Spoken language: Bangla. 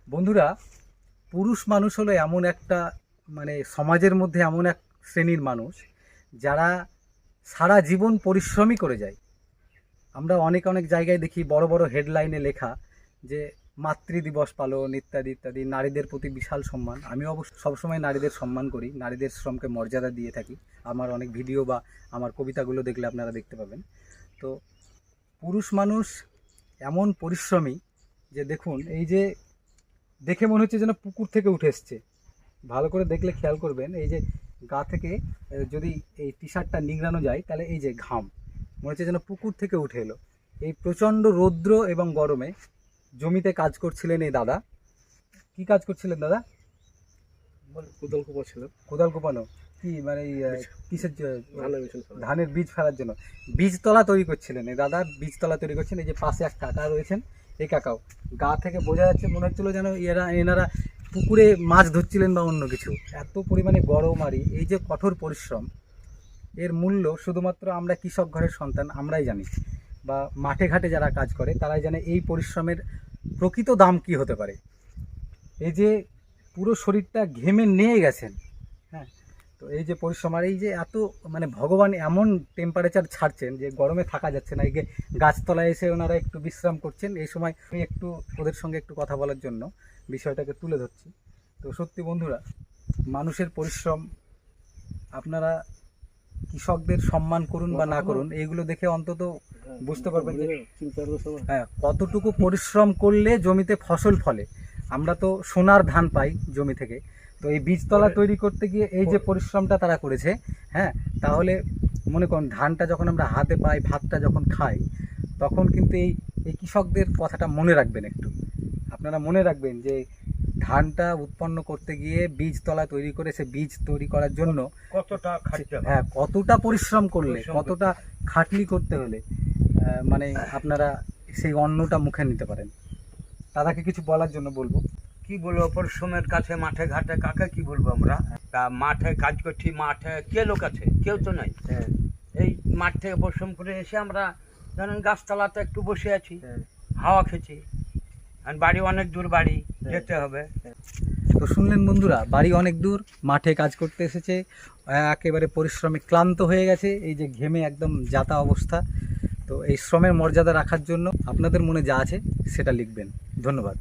বন্ধুরা, পুরুষ মানুষ হলো এমন একটা সমাজের মধ্যে এমন এক শ্রেণীর মানুষ যারা সারা জীবন পরিশ্রমই করে যায়। আমরা অনেক অনেক জায়গায় দেখি বড় বড় হেডলাইনে লেখা যে মাতৃ দিবস পালন ইত্যাদি ইত্যাদি, নারীদের প্রতি বিশাল সম্মান। আমি অবশ্য সবসময় নারীদের সম্মান করি, নারীদের শ্রমকে মর্যাদা দিয়ে থাকি। আমার অনেক ভিডিও বা আমার কবিতাগুলো দেখলে আপনারা দেখতে পাবেন। তো পুরুষ মানুষ এমন পরিশ্রমী যে দেখুন, এই যে দেখে মনে হচ্ছে যেন পুকুর থেকে উঠে এসছে। ভালো করে দেখলে খেয়াল করবেন, এই যে গা থেকে যদি এই টি শার্টটা নিংড়ানো যায় তাহলে এই যে ঘাম মনে হচ্ছে যেন পুকুর থেকে উঠে এলো। এই প্রচণ্ড রৌদ্র এবং গরমে জমিতে কাজ করছিলেন এই দাদা। কি কাজ করছিলেন দাদা? কোদাল কোপাচ্ছিল। কোদাল কোপানো কি কিসের ধানের বীজ ফেলার জন্য বীজতলা তৈরি করছিলেন এই দাদা। বীজতলা তৈরি করছেন। এই যে পাশে এক কাকা রয়েছেন, এই কাকাও গা থেকে বোঝা যাচ্ছে মনে হচ্ছিল যেন এনারা পুকুরে মাছ ধরছিলেন বা অন্য কিছু। এত পরিমাণে গরম আর এই যে কঠোর পরিশ্রম, এর মূল্য শুধুমাত্র আমরা কৃষক ঘরের সন্তান আমরাই জানি, বা মাঠে ঘাটে যারা কাজ করে তারাই জানে এই পরিশ্রমের প্রকৃত দাম কি হতে পারে। এই যে পুরো শরীরটা ঘেমে নিয়ে গেছেন, হ্যাঁ, তো এই যে পরিশ্রম আর এই যে এত ভগবান এমন টেম্পারেচার ছাড়ছেন যে গরমে থাকা যাচ্ছে না। এই যে গাছতলায় এসে ওনারা একটু বিশ্রাম করছেন। এই সময় আমি একটু ওদের সঙ্গে একটু কথা বলার জন্য বিষয়টাকে তুলে ধরছি। তো সত্যি বন্ধুরা, মানুষের পরিশ্রম, আপনারা কৃষকদের সম্মান করুন বা না করুন, এইগুলো দেখে অন্তত বুঝতে পারবেন যে হ্যাঁ, কতটুকু পরিশ্রম করলে জমিতে ফসল ফলে। আমরা তো সোনার ধান পাই জমি থেকে। তো এই বীজতলা তৈরি করতে গিয়ে এই যে পরিশ্রমটা তারা করেছে, হ্যাঁ, তাহলে মনে করুন ধানটা যখন আমরা হাতে পাই, ভাতটা যখন খাই, তখন কিন্তু এই কৃষকদের কথাটা মনে রাখবেন। একটু আপনারা মনে রাখবেন যে ধানটা উৎপন্ন করতে গিয়ে বীজতলা তৈরি করে সে বীজ তৈরি করার জন্য কতটা খাটতে, হ্যাঁ, কতটা পরিশ্রম করলে, কতটা খাটনি করতে হলে আপনারা সেই অন্নটা মুখে নিতে পারেন। দাদাকে কিছু বলার জন্য বলবো। কি বলবো, পরিশ্রমের কাছে মাঠে ঘাটে কাকে কি বলবো আমরা। তা মাঠে কাজ করছি, মাঠে কে লোক আছে? কেউ তো নাই। এই মাঠ থেকে পরিশ্রম করে এসে আমরা ধরেন গাছতলাতে একটু বসে আছি, হাওয়া খেছি। আর বাড়ি অনেক দূর, বাড়ি যেতে হবে। তো শুনলেন বন্ধুরা, বাড়ি অনেক দূর, মাঠে কাজ করতে এসেছে, একেবারে পরিশ্রমে ক্লান্ত হয়ে গেছে, এই যে ঘেমে একদম যাতা অবস্থা। তো এই শ্রমের মর্যাদা রাখার জন্য আপনাদের মনে যা আছে সেটা লিখবেন। ধন্যবাদ।